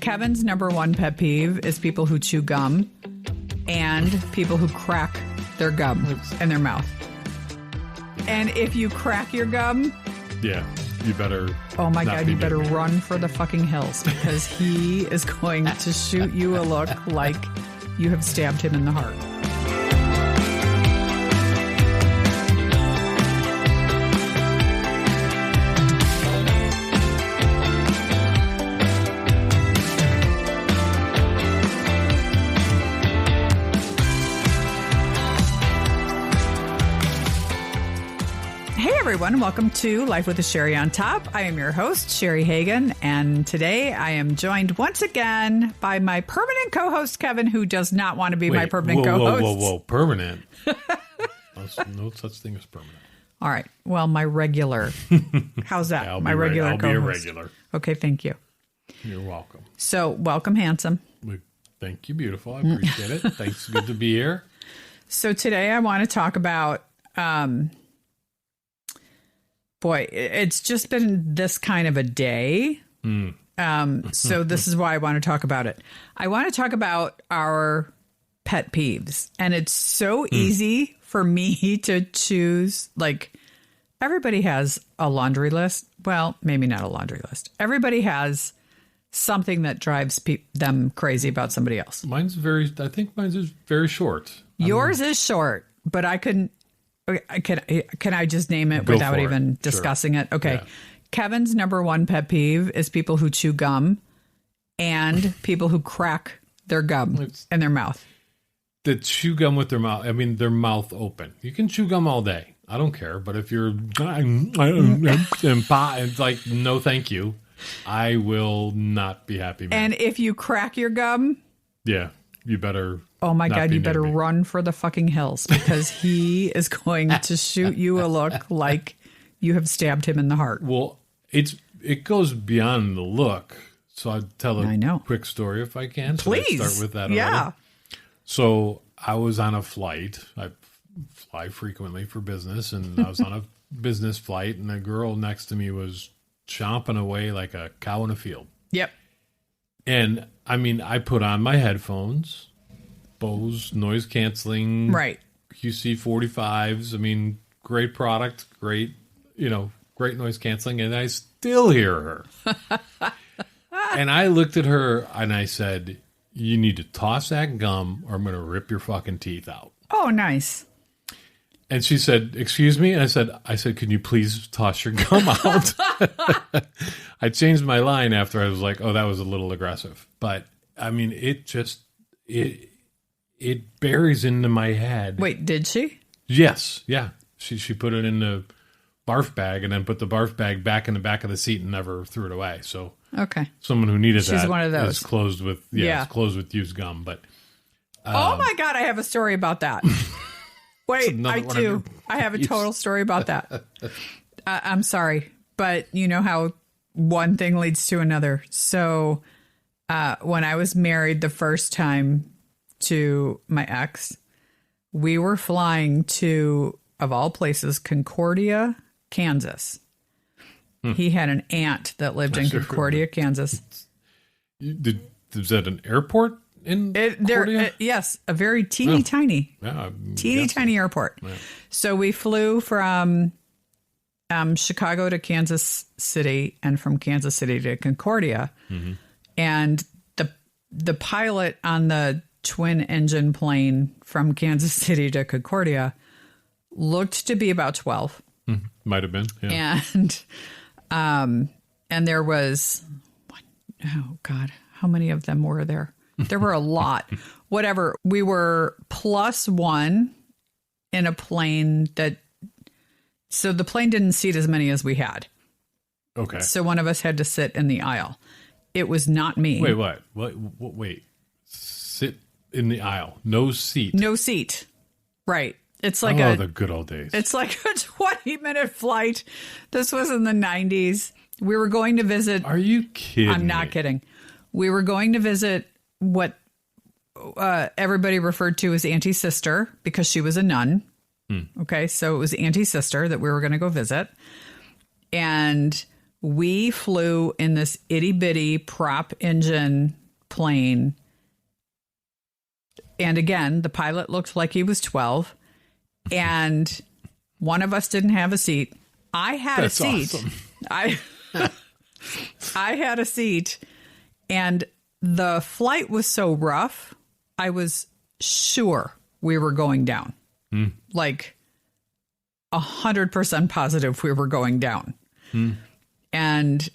Kevin's number one pet peeve is people who chew gum and people who crack their gum in their mouth. And if you crack your gum... Yeah, you better... Oh my God, you better run for the fucking hills because he is going to shoot you a look like you have stabbed him in the heart. Everyone, welcome to Life with a Cheri on Top. I am your host, Cheri Hagan, and today I am joined once again by my permanent co-host, Kevin, who does not want to be my permanent co-host. Whoa, permanent? No such thing as permanent. All right, well, my regular. How's that? I'll my regular co-host. I'll be a regular. Okay, thank you. You're welcome. So, welcome, handsome. Thank you, beautiful. I appreciate it. Thanks, good to be here. So today I want to talk about... Boy, it's just been this kind of a day. So this is why I want to talk about it. I want to talk about our pet peeves. And it's so easy for me to choose. Like, everybody has a laundry list. Well, maybe not a laundry list. Everybody has something that drives them crazy about somebody else. I think mine's is very short. Yours is short, but I couldn't. Can I just name it without even discussing it? Okay. Yeah. Kevin's number one pet peeve is people who chew gum and people who crack their gum in their mouth. That chew gum with their mouth. I mean, their mouth open. You can chew gum all day. I don't care. But if you're it's like, no, thank you. I will not be happy. And if you crack your gum. Yeah, you better. Oh my God, you better run for the fucking hills because he is going to shoot you a look like you have stabbed him in the heart. Well, it goes beyond the look. So I'll tell a quick story if I can. Please. Should I start with that? Yeah. Already? So I was on a flight. I fly frequently for business, and I was on a business flight, and a girl next to me was chomping away like a cow in a field. Yep. And I mean, I put on my headphones. Bose noise canceling, right? QC45s. I mean, great product, great noise canceling, and I still hear her. And I looked at her and I said, "You need to toss that gum, or I'm going to rip your fucking teeth out." Oh, nice. And she said, "Excuse me." And I said, "Can you please toss your gum out?" I changed my line after I was like, "Oh, that was a little aggressive," but I mean, it buries into my head. Wait, did she? Yes. Yeah. She put it in the barf bag and then put the barf bag back in the back of the seat and never threw it away. So okay, someone who needed She's one of those. is closed with it's closed with used gum. But oh my God, I have a story about that. Wait, I do. I have a total story about that. I'm sorry, but you know how one thing leads to another. So when I was married the first time to my ex, we were flying to, of all places, Concordia, Kansas. He had an aunt that lived in Concordia, Kansas. Is that an airport in Concordia? Yes, a very teeny tiny airport. Yeah. So we flew from Chicago to Kansas City and from Kansas City to Concordia. Mm-hmm. And the pilot on the twin engine plane from Kansas City to Concordia looked to be about 12. Might have been. Yeah. And there was, oh God, how many of them were there? There were a lot. Whatever. We were +1 in a plane so the plane didn't seat as many as we had. Okay. So one of us had to sit in the aisle. It was not me. Wait, what? Wait. Sit in the aisle. No seat. No seat. Right. It's like the good old days. It's like a 20-minute flight. This was in the 90s. We were going to visit. Are you kidding? I'm not kidding. We were going to visit what everybody referred to as Auntie's sister because she was a nun. Okay. So it was Auntie's sister that we were going to go visit. And we flew in this itty bitty prop engine plane. And again, the pilot looked like he was 12. And one of us didn't have a seat. I had a seat. Awesome. I had a seat. And the flight was so rough, I was sure we were going down. Like 100% positive we were going down. And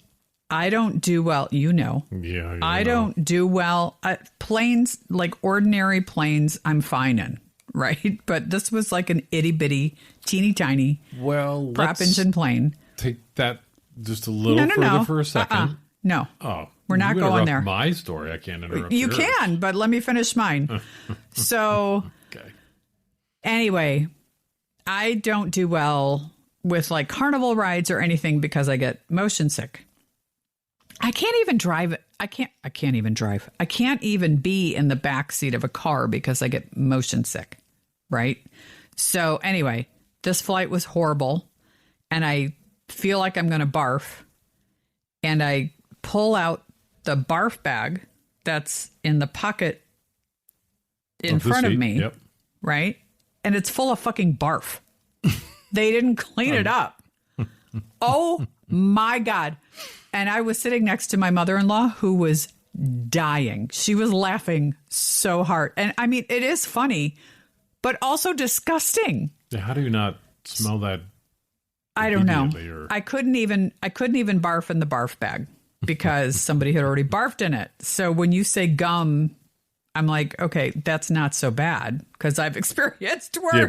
I don't do well, Yeah, I don't do well. Planes, like ordinary planes, I'm fine in, right? But this was like an itty bitty, teeny tiny prop engine plane. Take that just a little further for a second. No. Oh, we're not going there. My story, I can't interrupt You yours. can, but let me finish mine. So, okay. Anyway, I don't do well with like carnival rides or anything because I get motion sick. I can't even drive. I can't even drive. I can't even be in the back seat of a car because I get motion sick. Right. So anyway, this flight was horrible and I feel like I'm going to barf, and I pull out the barf bag that's in the pocket in front of me. Yep. Right. And it's full of fucking barf. They didn't clean it up. Oh my God. And I was sitting next to my mother-in-law who was dying. She was laughing so hard. And I mean, it is funny, but also disgusting. How do you not smell that? I don't know. I couldn't even barf in the barf bag because somebody had already barfed in it. So when you say gum, I'm like, okay, that's not so bad because I've experienced worse. Yeah,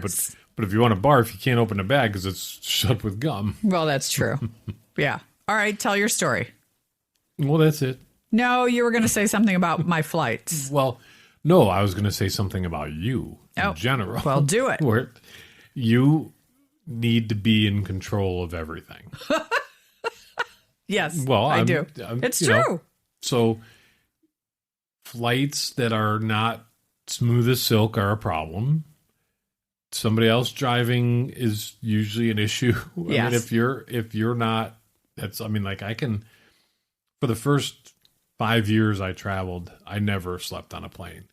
but if you want to barf, you can't open the bag because it's shut with gum. Well, that's true. Yeah. All right, tell your story. Well, that's it. No, you were going to say something about my flights. Well, no, I was going to say something about you in general. Well, do it. Where you need to be in control of everything. Yes, well, I do. It's true. So flights that are not smooth as silk are a problem. Somebody else driving is usually an issue. Yes. I mean, if you're not, I can, for the first 5 years I traveled, I never slept on a plane.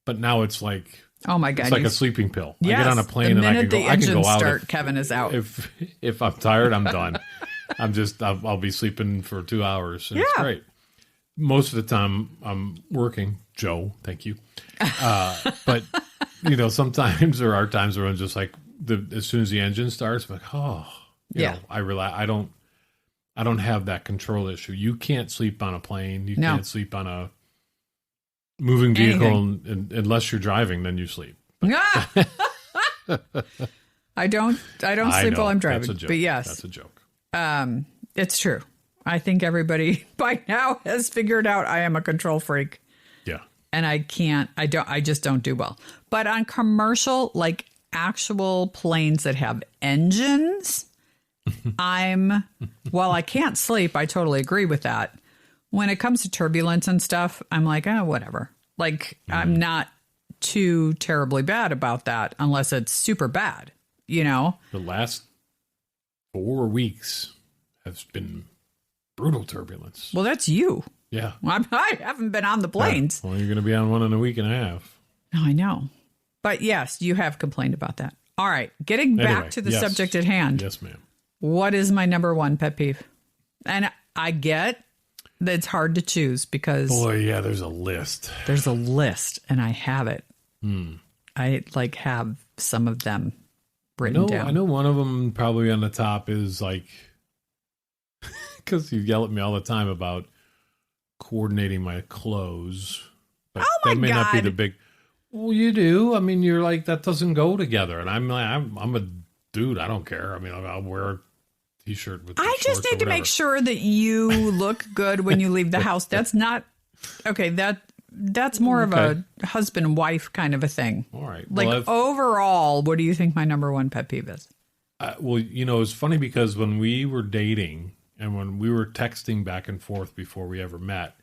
But now it's like, oh my God, it's like a sleeping pill. Yes, I get on a plane and I can go out. Kevin is out. If I'm tired, I'm done. I'll be sleeping for 2 hours. And It's great. Most of the time I'm working. Joe, thank you. But sometimes there are times where I'm just like, as soon as the engine starts, I'm like, I don't have that control issue. You can't sleep on a plane. You can't sleep on a moving vehicle unless you're driving. Then you sleep. I don't sleep while I'm driving. That's a joke. But yes, that's a joke. It's true. I think everybody by now has figured out I am a control freak. Yeah. And I just don't do well. But on commercial, like actual planes that have engines, while I can't sleep, I totally agree with that. When it comes to turbulence and stuff, I'm like, whatever. Like, I'm not too terribly bad about that unless it's super bad, The last 4 weeks has been brutal turbulence. Well, that's you. Yeah. I haven't been on the planes. Well, you're going to be on one in a week and a half. No, I know. But yes, you have complained about that. All right. Getting back to the subject at hand. Yes, ma'am. What is my number one pet peeve? And I get that it's hard to choose because... Boy, yeah, there's a list. There's a list, and I have it. I have some of them written down. I know one of them probably on the top is like... Because you yell at me all the time about coordinating my clothes. But that may not be the big... Well, you do. I mean, you're like, that doesn't go together. And I'm like, I'm a dude. I don't care. I mean, I'll wear a T-shirt with I just need to make sure that you look good when you leave the house. That's not... Okay, that's more of a husband and wife kind of a thing. All right. Like, overall, what do you think my number one pet peeve is? Well, it's funny because when we were dating and when we were texting back and forth before we ever met,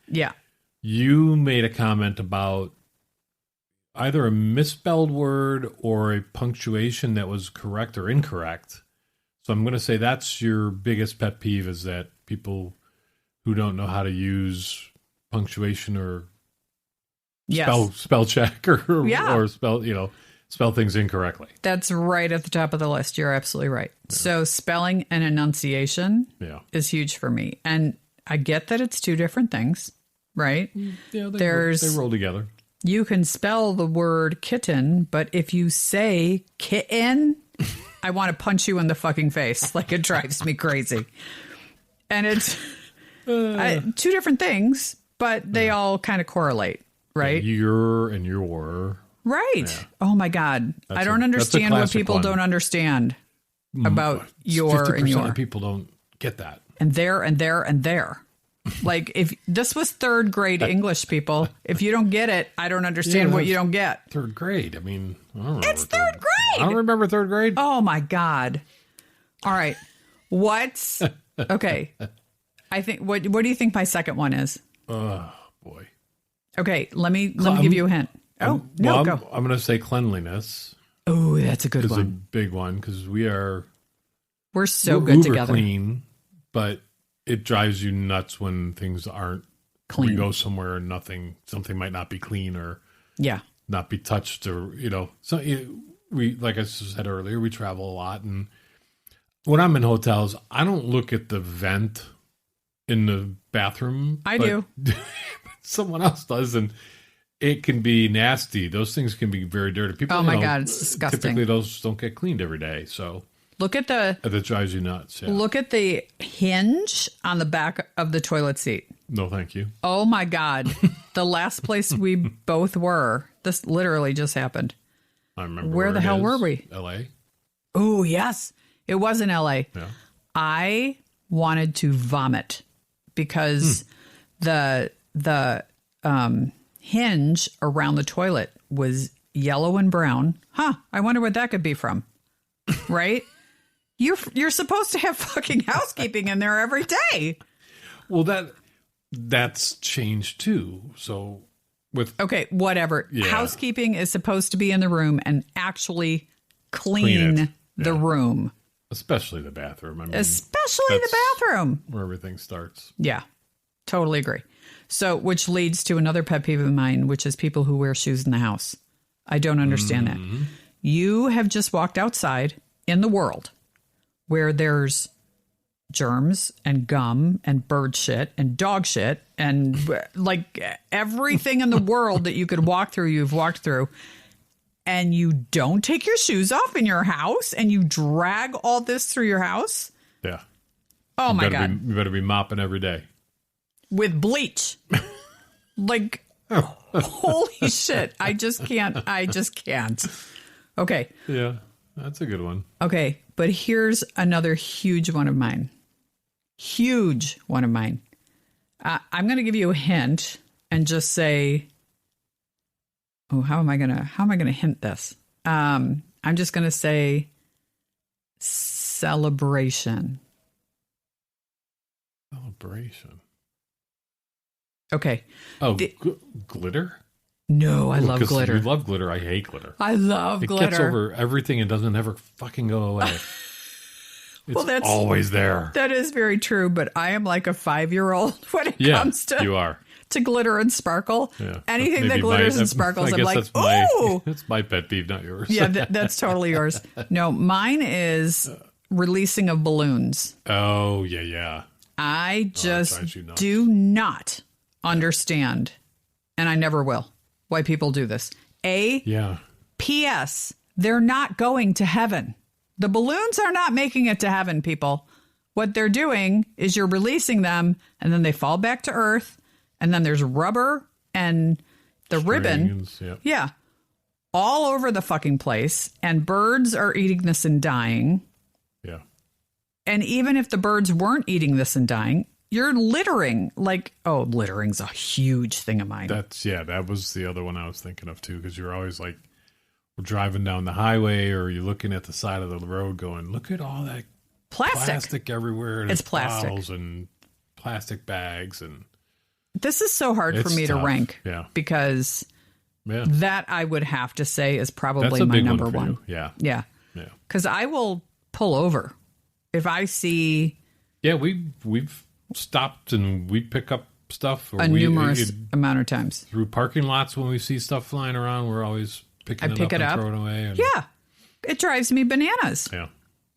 you made a comment about either a misspelled word or a punctuation that was correct or incorrect. So I'm going to say that's your biggest pet peeve, is that people who don't know how to use punctuation or Yes. spell check or spell things incorrectly. That's right at the top of the list. You're absolutely right. Yeah. So spelling and enunciation is huge for me. And I get that it's two different things, right? Yeah, they roll together. You can spell the word kitten, but if you say kitten, I want to punch you in the fucking face. Like, it drives me crazy. And it's two different things, but they all kind of correlate, right? Your and your. Right. Yeah. Oh, my God. I don't understand what people don't understand about your and your. 50% of people don't get that. And there and there and there. Like, if this was third grade English, people, if you don't get it, I don't understand what you don't get. Third grade. I mean, I don't remember. It's third grade. I don't remember third grade. Oh, my God. All right. Okay. I think, what do you think my second one is? Oh, boy. Okay. Let me give you a hint. Oh, no, go. I'm going to say cleanliness. Oh, that's a good one. It's a big one because we're so good together. Clean, but it drives you nuts when things aren't clean. We go somewhere and something might not be clean or not be touched or, so we, like I said earlier, we travel a lot. And when I'm in hotels, I don't look at the vent in the bathroom. I do. Someone else does. And it can be nasty. Those things can be very dirty. People, oh my God, it's disgusting. Typically, those don't get cleaned every day. So look at that drives you nuts. Yeah. Look at the hinge on the back of the toilet seat. No, thank you. Oh my God, the last place we both were. This literally just happened. I remember. Where the hell were we? L.A. Oh yes, it was in L.A. Yeah. I wanted to vomit because the hinge around the toilet was yellow and brown. I wonder what that could be from. Right? You're supposed to have fucking housekeeping in there every day. Well, that's changed too. So okay, whatever. Yeah. Housekeeping is supposed to be in the room and actually clean the room. Especially the bathroom. I mean, especially the bathroom. Where everything starts. Yeah, totally agree. So, which leads to another pet peeve of mine, which is people who wear shoes in the house. I don't understand that. You have just walked outside in the world where there's germs and gum and bird shit and dog shit and like everything in the world that you could walk through, you've walked through. And you don't take your shoes off in your house and you drag all this through your house? Yeah. Oh, my God. You better be mopping every day. With bleach. Like, holy shit. I just can't. Okay. Yeah, that's a good one. Okay, but here's another huge one of mine. I'm going to give you a hint and just say... Oh, how am I gonna hint this? I'm just gonna say celebration. Celebration. Okay. Oh, glitter? No, I love glitter. You love glitter. I hate glitter. I love glitter. It gets over everything and doesn't ever fucking go away. It's always there. That is very true, but I am like a 5-year-old when it comes to you are. To glitter and sparkle. Yeah. Anything that glitters and sparkles, I'm like, ooh! That's my pet peeve, not yours. Yeah, that's totally yours. No, mine is releasing of balloons. Oh, yeah. I just do not understand, and I never will, why people do this. P.S. They're not going to heaven. The balloons are not making it to heaven, people. What they're doing is you're releasing them, and then they fall back to Earth. And then there's rubber and the ribbon. Yeah. All over the fucking place. And birds are eating this and dying. Yeah. And even if the birds weren't eating this and dying, you're littering. Like, littering's a huge thing of mine. That was the other one I was thinking of too. Because you're always like, we're driving down the highway or you're looking at the side of the road going, look at all that plastic everywhere. And it's plastic. Bottles and plastic bags and... This is so hard for me to rank because that I would have to say is probably my number one. Yeah. Because I will pull over if I see. Yeah, we've stopped and we pick up stuff. Or numerous amount of times. Through parking lots when we see stuff flying around, we're always picking it up and throwing it away. And, yeah. It drives me bananas. Yeah.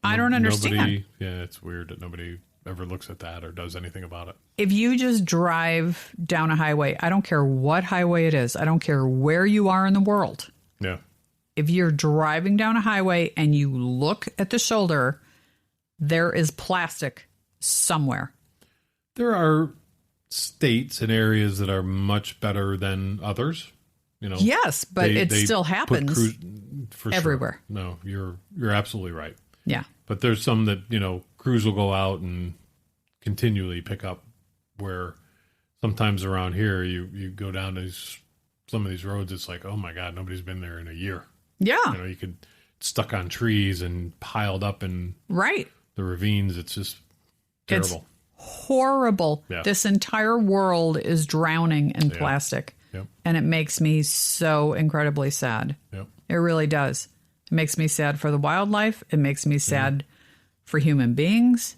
I don't understand. It's weird that nobody ever looks at that or does anything about it. If you just drive down a highway, I don't care what highway it is. I don't care where you are in the world. Yeah. If you're driving down a highway and you look at the shoulder, there is plastic somewhere. There are states and areas that are much better than others. Yes, but it still happens everywhere. Sure. No, you're absolutely right. Yeah. But there's some that, crews will go out and continually pick up, where sometimes around here you go down to some of these roads, it's like, oh my God, nobody's been there in a year. Yeah. You could stuck on trees and piled up in the ravines. It's just terrible. It's horrible. Yeah. This entire world is drowning in plastic. Yep. And it makes me so incredibly sad. Yep. It really does. It makes me sad for the wildlife. It makes me sad for human beings,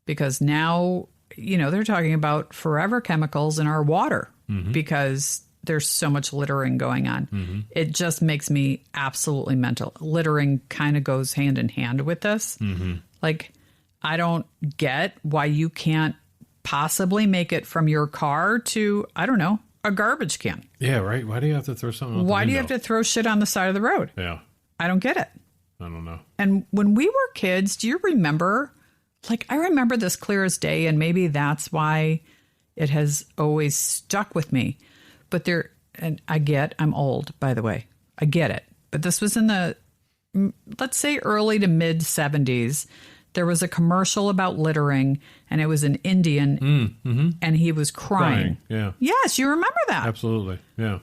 because now, they're talking about forever chemicals in our water because there's so much littering going on. It just makes me absolutely mental. Littering kind of goes hand in hand with this. Like, I don't get why you can't possibly make it from your car to, I don't know, a garbage can. Yeah, right. Why do you have to throw something out the Why do you window? have to throw shit on the side of the road? Yeah. I don't get it. I don't know. And when we were kids, do you remember? Like, I remember this clear as day, and maybe that's why it has always stuck with me. But and I'm old, by the way. I get it. But this was in the, let's say, early to mid 70s. There was a commercial about littering, and it was an Indian, and he was crying. Yeah. Yes, you remember that. Absolutely. Yeah.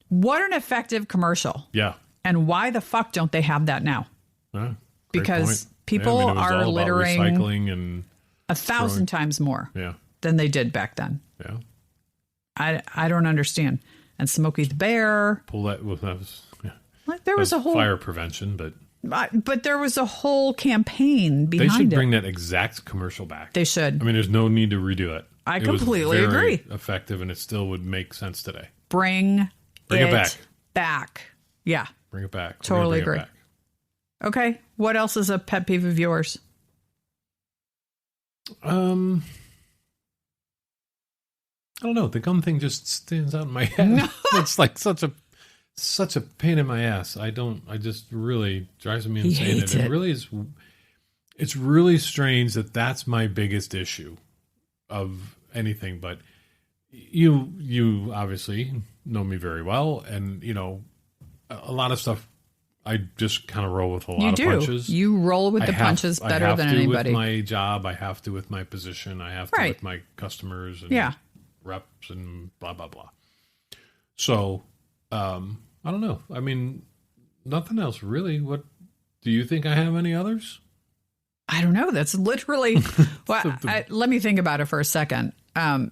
What an effective commercial. Yeah. And why the fuck don't they have that now? Because people it was are all about littering recycling and 1,000 times more than they did back then. Yeah. I don't understand. And Smokey the Bear. Pull that. Well, that was, Like, there was a whole fire prevention, but there was a whole campaign behind it. They should bring that exact commercial back. They should. I mean, there's no need to redo it. I completely agree. Effective, and it still would make sense today. Bring it back. Yeah. Bring it back. Totally agree. Okay. What else is a pet peeve of yours? I don't know. The gum thing just stands out in my head. It's like such a pain in my ass. I just really drives me insane. It really is. It's really strange that's my biggest issue of anything. But you obviously know me very well, and a lot of stuff. I just kind of roll with a lot of punches. You roll with the punches better than anybody. With my job, I have to with my position, I have to with my customers and reps and blah blah blah. So I don't know. I mean, nothing else really. What do you think? I have any others? I don't know. That's literally. Well, let me think about it for a second,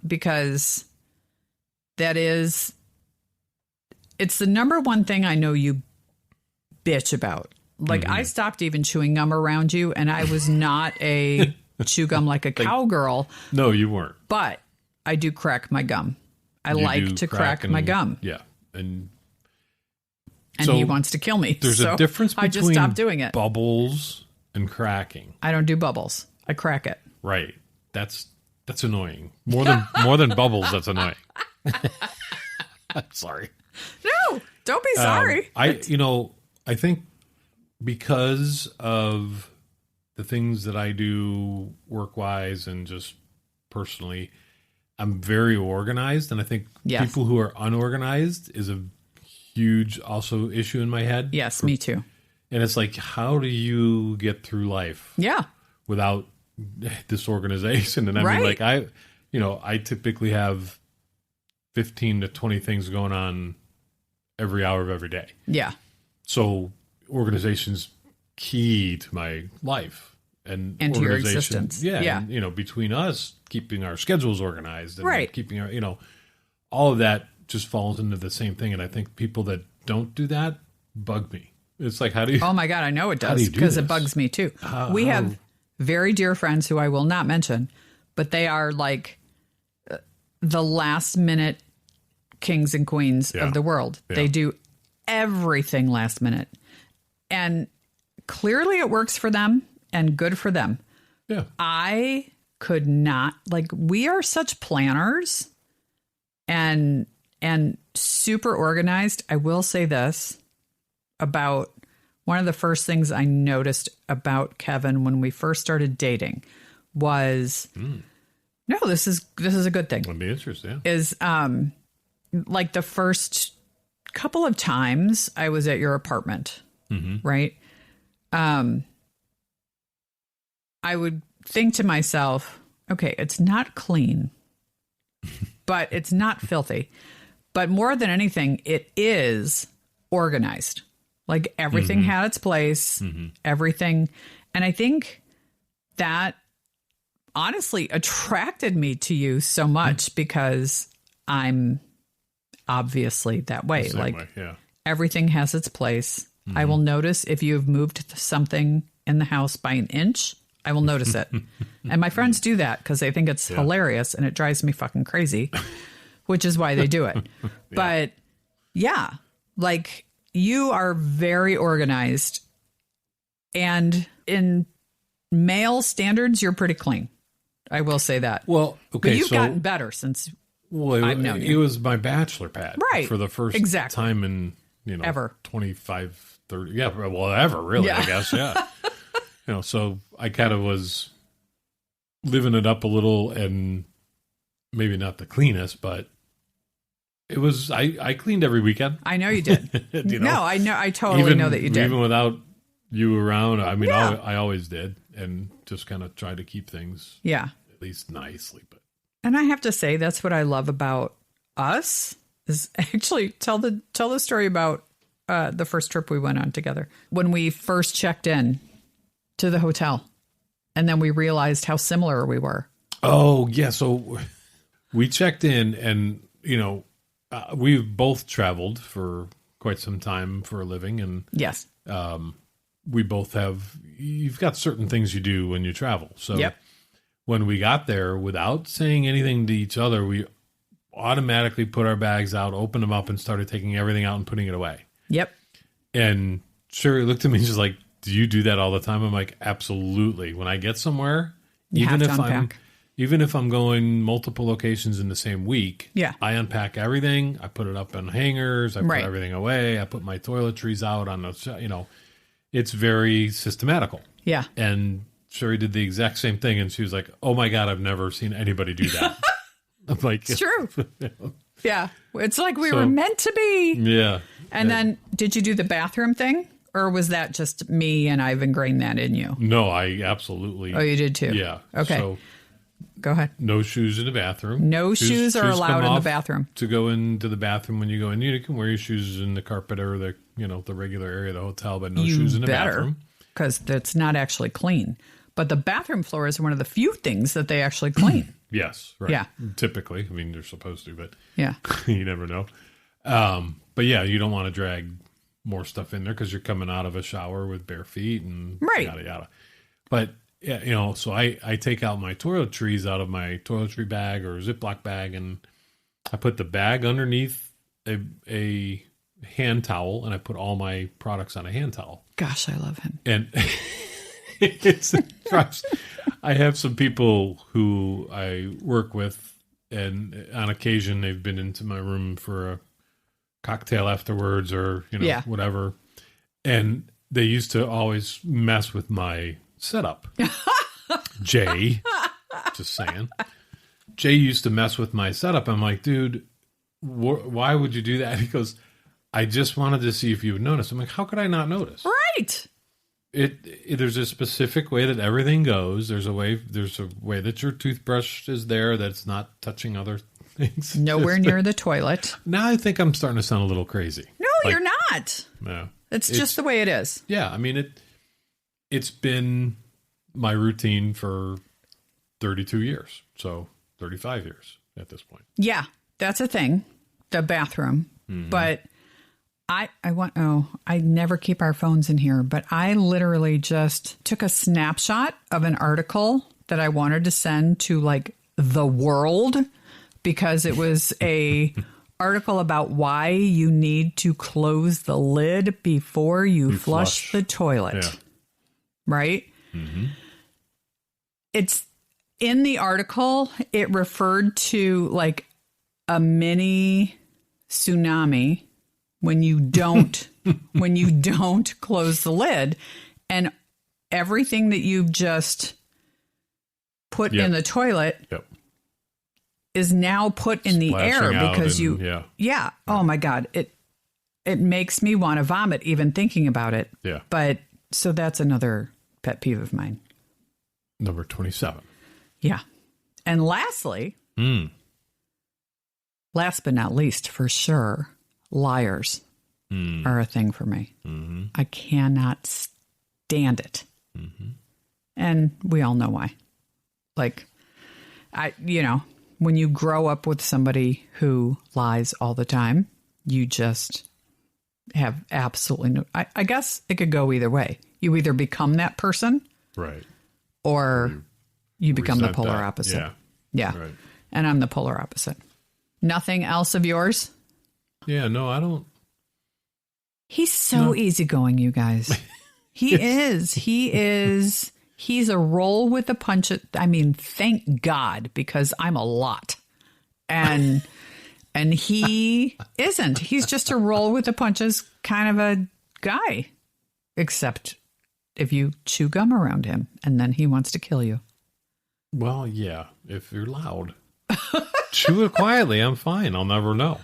because it's the number one thing I know you bitch about. Like, I stopped even chewing gum around you, and I was not a chew gum like a cowgirl. No, you weren't. But I do crack my gum. I like to crack my gum. Yeah, and so he wants to kill me. There's a difference between I just stopped doing it. Bubbles and cracking. I don't do bubbles. I crack it. Right. That's annoying. More than bubbles. That's annoying. I'm sorry. No, don't be sorry. I think because of the things that I do work-wise and just personally, I'm very organized. And I think people who are unorganized is a huge also issue in my head. Yes, me too. And it's like, how do you get through life without disorganization? And I mean, like, I typically have 15 to 20 things going on every hour of every day. Yeah. So organization's key to my life and to your existence. Yeah. And, between us keeping our schedules organized and keeping our, all of that just falls into the same thing. And I think people that don't do that bug me. It's like, how do you? Oh my God, I know it does, because it bugs me too. We have very dear friends who I will not mention, but they are like the last minute kings and queens of the world. Yeah. They do everything last minute. And clearly it works for them and good for them. Yeah. I could not, like, we are such planners and super organized. I will say this about one of the first things I noticed about Kevin when we first started dating was, no, this is a good thing. Would be interesting. Yeah. Is like the first couple of times I was at your apartment, right? I would think to myself, okay, it's not clean, but it's not filthy. But more than anything, it is organized. Like everything had its place, everything. And I think that honestly attracted me to you so much because I'm obviously that way. Like everything has its place. I will notice if you've moved something in the house by an inch, I will notice it. And my friends do that because they think it's hilarious and it drives me fucking crazy, which is why they do it. But yeah, like you are very organized and in male standards, you're pretty clean. I will say that. Well, okay. But you've gotten better since I've known you. It was my bachelor pad. Right. For the first time in, ever. 25, 30. Yeah. Well, ever really, I guess. Yeah. So I kind of was living it up a little and maybe not the cleanest, but it was, I cleaned every weekend. I know you did. No, I know. I totally know that you did. Even without you around. I mean, I always did and just kind of tried to keep things at least nicely. But and I have to say, that's what I love about us is actually tell the story about the first trip we went on together when we first checked in to the hotel. And then we realized how similar we were. Oh, yeah. So we checked in and, we've both traveled for quite some time for a living. And yes, we both you've got certain things you do when you travel. So when we got there, without saying anything to each other, we automatically put our bags out, opened them up and started taking everything out and putting it away. Yep. And Cheri looked at me and she's like, do you do that all the time? I'm like, absolutely. When I get somewhere, even if I'm going multiple locations in the same week, I unpack everything. I put it up in hangers. I put everything away. I put my toiletries out on the, it's very systematical. Yeah. And Cheri did the exact same thing. And she was like, oh my God, I've never seen anybody do that. I'm like, it's true. Yeah. It's like we were meant to be. Yeah. And then did you do the bathroom thing? Or was that just me and I've ingrained that in you? No, I absolutely. Oh, you did too? Yeah. Okay. So go ahead. No shoes in the bathroom. No shoes are allowed in the bathroom. To go into the bathroom when you go in, you can wear your shoes in the carpet or the regular area of the hotel, but no shoes in the bathroom. Because that's not actually clean. But the bathroom floor is one of the few things that they actually clean. Yes. Right. Yeah. Typically. I mean, they're supposed to, but yeah, you never know. But yeah, you don't want to drag more stuff in there because you're coming out of a shower with bare feet and yada yada. But yeah, so I take out my toiletries out of my toiletry bag or Ziploc bag and I put the bag underneath a hand towel and I put all my products on a hand towel. Gosh, I love him. And I have some people who I work with and on occasion they've been into my room for a cocktail afterwards or, whatever. And they used to always mess with my setup. Jay, just saying. Jay used to mess with my setup. I'm like, dude, why would you do that? He goes, I just wanted to see if you would notice. I'm like, how could I not notice? Right. There's a specific way that everything goes. There's a way that your toothbrush is there that's not touching other things. Nowhere near the toilet. Now I think I'm starting to sound a little crazy. No, you're not. No. It's just the way it is. Yeah, I mean it's been my routine for 32 years. So 35 years at this point. Yeah, that's a thing. The bathroom. Mm-hmm. But I never keep our phones in here, but I literally just took a snapshot of an article that I wanted to send to like the world because it was a article about why you need to close the lid before you flush the toilet. Yeah. Right? Mm-hmm. It's in the article, it referred to like a mini tsunami when you don't close the lid, and everything that you've just put in the toilet is now put in the air because oh my God, it makes me want to vomit even thinking about it. Yeah. But so that's another pet peeve of mine. Number 27. Yeah. And lastly, last but not least, for sure, liars are a thing for me. Mm-hmm. I cannot stand it. Mm-hmm. And we all know why. Like, when you grow up with somebody who lies all the time, you just have absolutely no... I guess it could go either way. You either become that person, right, or you become the polar opposite. Yeah. Right. And I'm the polar opposite. Nothing else of yours? Yeah, no, I don't. He's so easygoing, you guys. He is. He's a roll with the punches. I mean, thank God, because I'm a lot. And he isn't. He's just a roll with the punches kind of a guy. Except if you chew gum around him and then he wants to kill you. Well, yeah, if you're loud. Chew it quietly, I'm fine. I'll never know.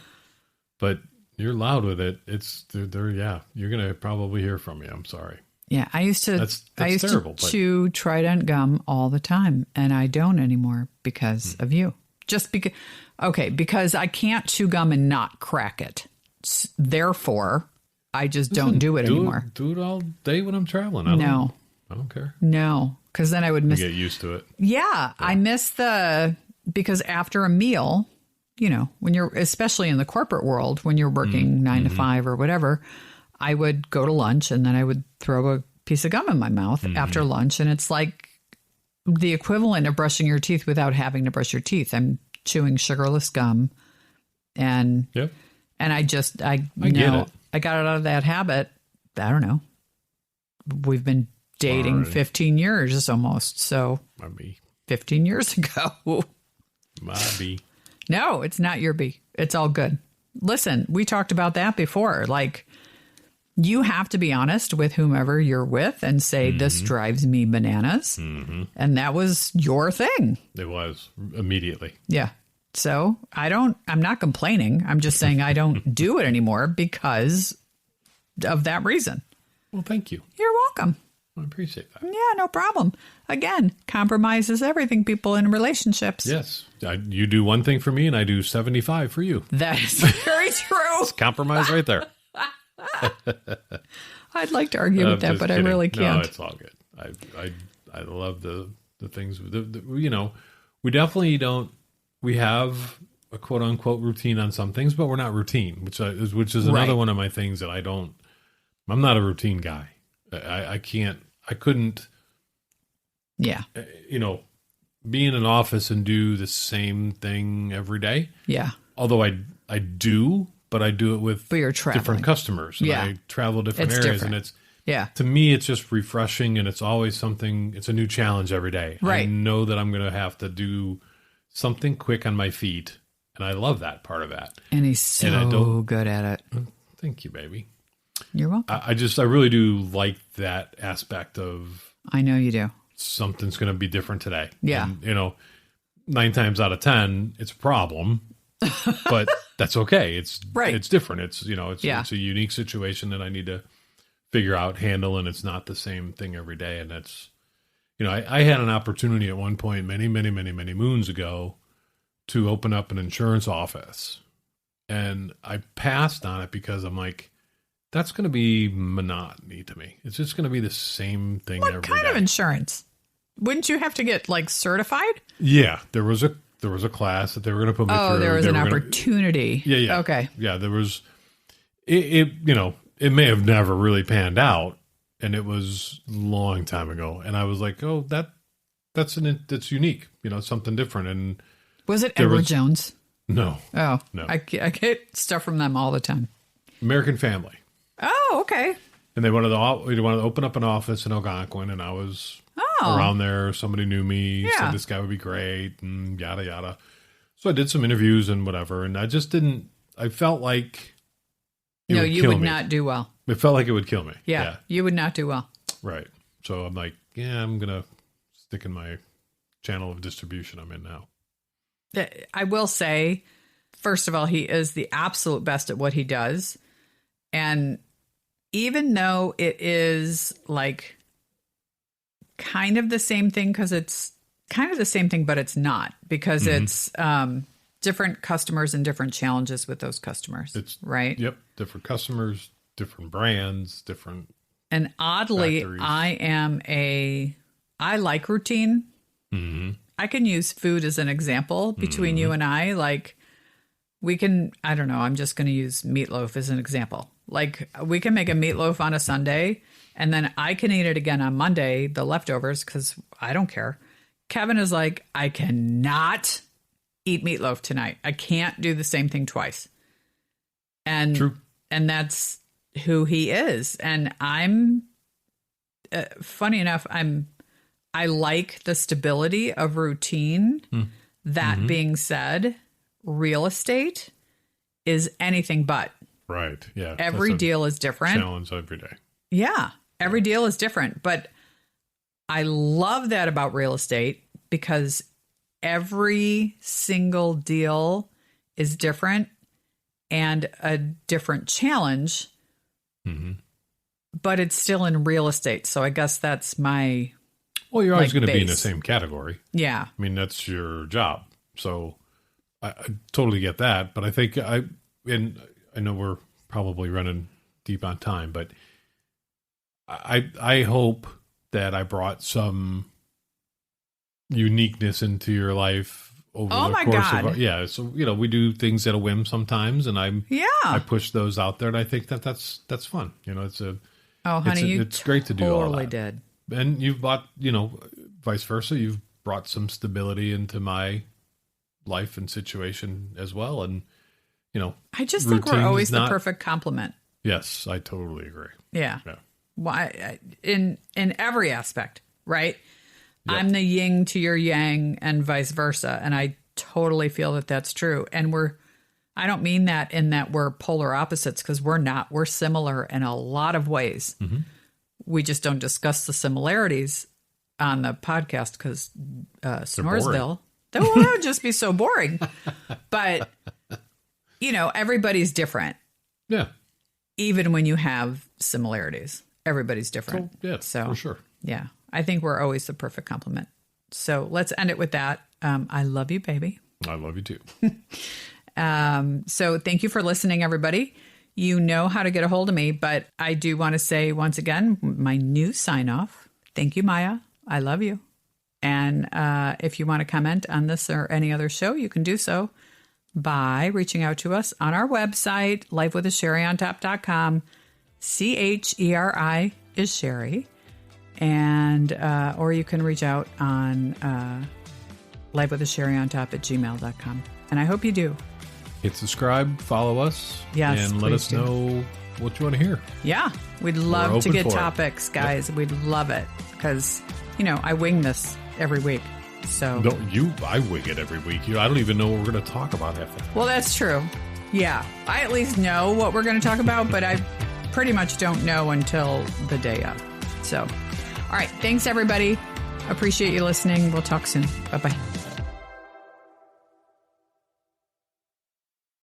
But you're loud with it. You're going to probably hear from me. I'm sorry. Yeah, I used to that's terrible, to chew Trident gum all the time, and I don't anymore because of you. Just because I can't chew gum and not crack it. Therefore, I just don't do it anymore. Do it all day when I'm traveling. I don't care. No, because then I would miss. You get used to it. Yeah, I miss because after a meal, when you're, especially in the corporate world, when you're working 9 to 5 or whatever, I would go to lunch and then I would throw a piece of gum in my mouth after lunch. And it's like the equivalent of brushing your teeth without having to brush your teeth. I'm chewing sugarless gum. And I get it. I got it out of that habit. I don't know. We've been dating 15 years almost. So 15 years ago. My bee. No, it's not your bee. It's all good. Listen, we talked about that before. Like, you have to be honest with whomever you're with and say, this drives me bananas. Mm-hmm. And that was your thing. It was immediately. Yeah. So I'm not complaining. I'm just saying I don't do it anymore because of that reason. Well, thank you. You're welcome. I appreciate that. Yeah, no problem. Again, compromise is everything, people, in relationships. Yes. You do one thing for me and I do 75 for you. That is very true. It's compromise right there. I'd like to argue with that, but kidding. I really can't. No, it's all good. I love the things. We definitely don't. We have a quote unquote routine on some things, but we're not routine, which is another one of my things that I don't. I'm not a routine guy. I can't. I couldn't. Yeah. Be in an office and do the same thing every day. Yeah. Although I do. But I do it with different customers. And I travel different areas. Different. And it's, to me, it's just refreshing. And it's always it's a new challenge every day. Right. I know that I'm going to have to do something quick on my feet. And I love that part of that. And he's so good at it. Thank you, baby. You're welcome. I really do like that aspect of. I know you do. Something's going to be different today. Yeah. And, 9 times out of 10, it's a problem. But that's okay. It's different. It's a unique situation that I need to figure out, handle, and it's not the same thing every day. And that's, I had an opportunity at one point many, many, many, many moons ago to open up an insurance office. And I passed on it because I'm like, that's going to be monotony to me. It's just going to be the same thing every day. What kind of insurance? Wouldn't you have to get certified? Yeah, there was a class that they were going to put me through. Oh, there was an opportunity. Yeah. Okay. Yeah, there was. It may have never really panned out, and it was a long time ago. And I was like, oh, that's unique. It's something different. And was it Edward Jones? No. Oh, no. I get stuff from them all the time. American Family. Oh, okay. And they wanted to open up an office in Algonquin, and I was around there. Somebody knew me, said this guy would be great, and yada, yada. So I did some interviews and whatever, and I just didn't, I felt like you would not do well. It felt like it would kill me. Yeah, you would not do well. Right. So I'm like, I'm going to stick in my channel of distribution I'm in now. I will say, first of all, he is the absolute best at what he does. And even though it is like kind of the same thing, because it's kind of the same thing, but it's not, because it's different customers and different challenges with those customers. Right? Yep. Different customers, different brands, different. And oddly, factories. I like routine. Mm-hmm. I can use food as an example between you and I. Like we can, I don't know, I'm just going to use meatloaf as an example. Like we can make a meatloaf on a Sunday and then I can eat it again on Monday, the leftovers, because I don't care. Kevin is like, I cannot eat meatloaf tonight. I can't do the same thing twice. And True. And that's who he is. And I'm funny enough, I like the stability of routine. That being said, real estate is anything but. Right. Yeah. Every deal is different. Challenge every day. Yeah. Every deal is different. But I love that about real estate because every single deal is different and a different challenge. But it's still in real estate. So I guess that's my Well, you're always going to be in the same category. Yeah. I mean, that's your job. So I totally get that. But I think I know we're probably running deep on time, but I hope that I brought some uniqueness into your life over the course of so we do things at a whim sometimes, and I push those out there, and I think that's fun. It's it's great to do all that. Totally did. And you've brought, vice versa, you've brought some stability into my life and situation as well. And, I just think we're always the perfect complement. Yes, I totally agree. Yeah. Why in every aspect, right? Yep. I'm the yin to your yang and vice versa. And I totally feel that that's true. And I don't mean that in that we're polar opposites, because we're not. We're similar in a lot of ways. We just don't discuss the similarities on the podcast because Snoresville, that would just be so boring. But, everybody's different. Yeah. Even when you have similarities, everybody's different. So, for sure. Yeah. I think we're always the perfect complement. So let's end it with that. I love you, baby. I love you too. So thank you for listening, everybody. You know how to get a hold of me, but I do want to say once again, my new sign off. Thank you, Maya. I love you. And if you want to comment on this or any other show, you can do so by reaching out to us on our website, lifewithasheriontop.com. Cheri is Cheri. And, or you can reach out on lifewithasheriontop@gmail.com. And I hope you do. Hit subscribe, follow us, yes, and let us know what you want to hear. Yeah, we'd love to get topics, guys. Yep. We'd love it because, I wing this every week. So no, I wing it every week. I don't even know what we're going to talk about half the time. Well, that's true. Yeah, I at least know what we're going to talk about, but I pretty much don't know until the day of. So, all right, thanks everybody. Appreciate you listening. We'll talk soon. Bye-bye.